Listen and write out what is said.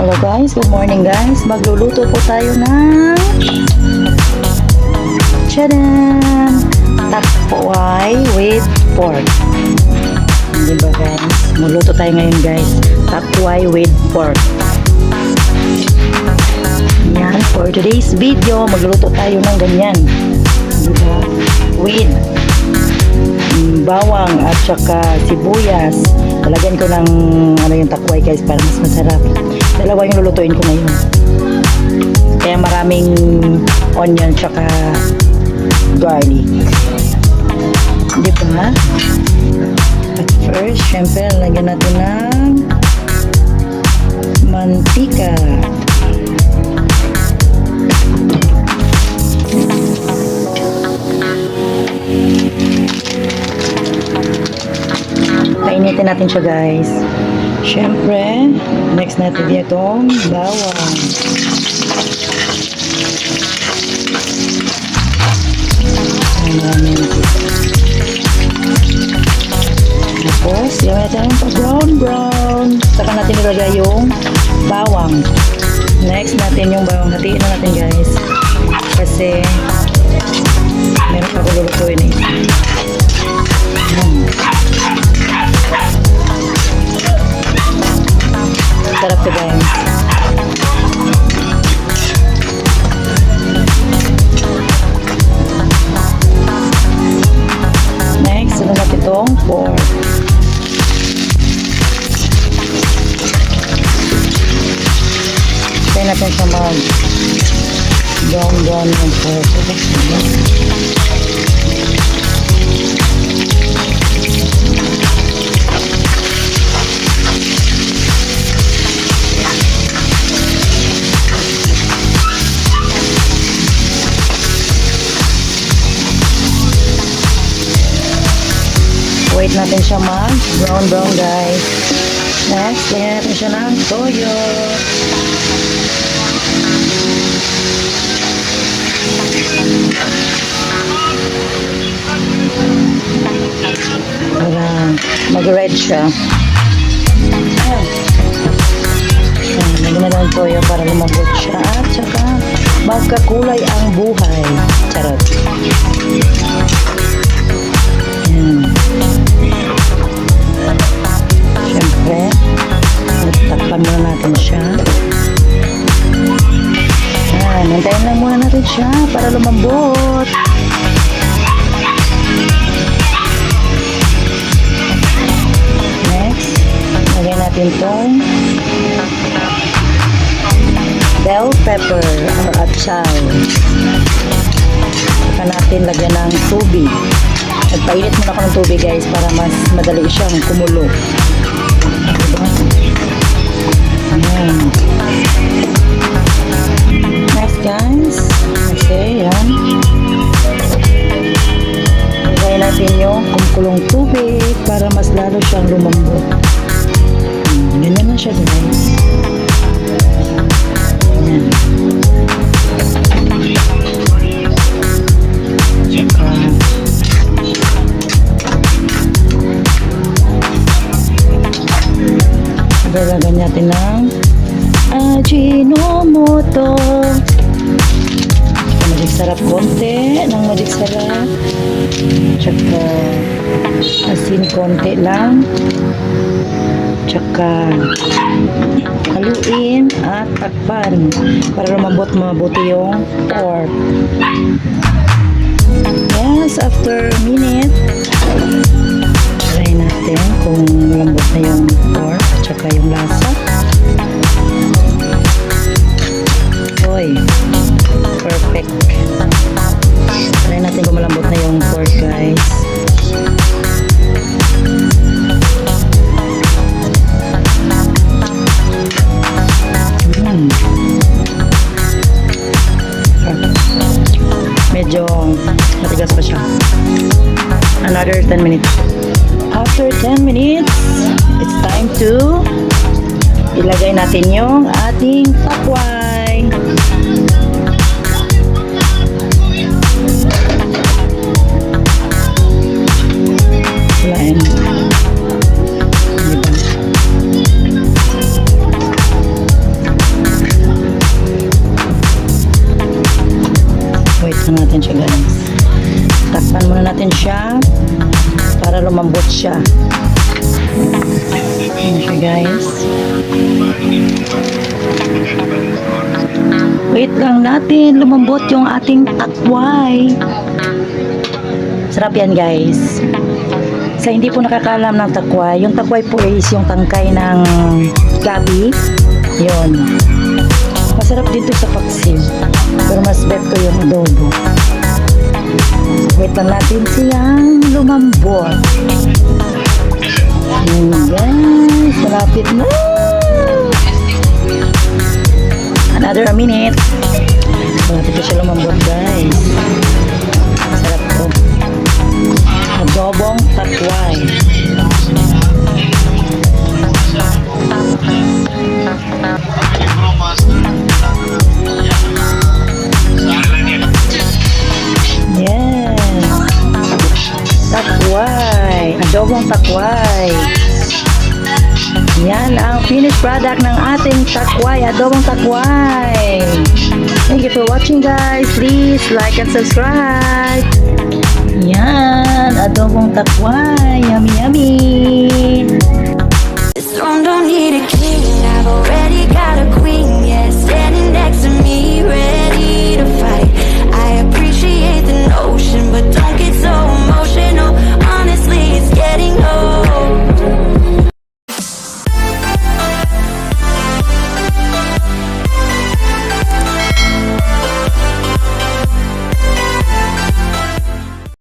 Hello guys, good morning guys. Magluluto po tayo ng tchadan! Takway with pork. Diba guys? Magluluto tayo ngayon guys. Takway with pork. Yan, for today's video, magluluto tayo ng ganyan. Diba? With bawang at saka sibuyas. Talagyan ko ng yung takway guys para mas masarap. Dalawa yung lulutuin ko ngayon. Kaya maraming onion saka garlic. Di ba? At first, syempre, lagyan natin ng mantika. Painitin natin siya guys. Syempre, next natin itong bawang. Tapos, yung natin pa-brown. Saka natin ilagay yung bawang. Next natin yung bawang. Hatiin na natin guys. Kasi, meron pa ko lulutuin eh. Sarap to guys. Next, sunod natin itong pork. Kaya natin siya mag-brown yung pork. Wait natin siya mag-brown guys. Next, lagyan natin siya ng toyo. Para mag-red siya. Lagyan na lang toyo para lumabot siya. At saka magkakulay ang buhay. Charot. Siyempre, takpan muna natin siya. Nantayin lang muna natin siya para lumambot. Next, lagyan natin itong bell pepper or atsal. Saka natin lagyan ng tubig. Nagpainit muna ako ng tubig guys para mas madali siyang kumulo. Diba? Ayan. Next guys. Kasi yan. Lagay natin yung kumukulong tubig para mas lalo siyang lumambot. Ganyan na siya guys. Ayan. Lagyan natin ng Ajinomoto. Magic sarap konti ng magic sarap. Tsaka asin konti lang. Tsaka haluin at takpan para mabuti yung pork. Yes, after a minute, try natin kung malambot na yung pork tsaka yung lasa. Oy, perfect. Try natin kung malambot na yung pork guys. Medyo matigas pa siya. Another 10 minutes. After 10 minutes, it's time to ilagay natin yung ating takway. Ayan. Diba? siya. Ayan siya guys. Wait lang natin, lumambot yung ating takway. Sarap yan guys. Sa hindi po nakakaalam ng takway, yung takway po is yung tangkay ng gabi. Yun. Masarap dito sa paksiw. Pero mas bet ko yung adobo. Wait lang natin siyang lumambot. Guys, malapit na. Another minute. Malapit na siya lumambot guys. Sarap to. Adobong takway. Yes. Takway. Adobong takway. Yan ang finished product ng ating takway. Adobong takway. Thank you for watching guys. Please like and subscribe. Yan. Adobong takway. Yummy, yummy. This throne don't need a king, I've already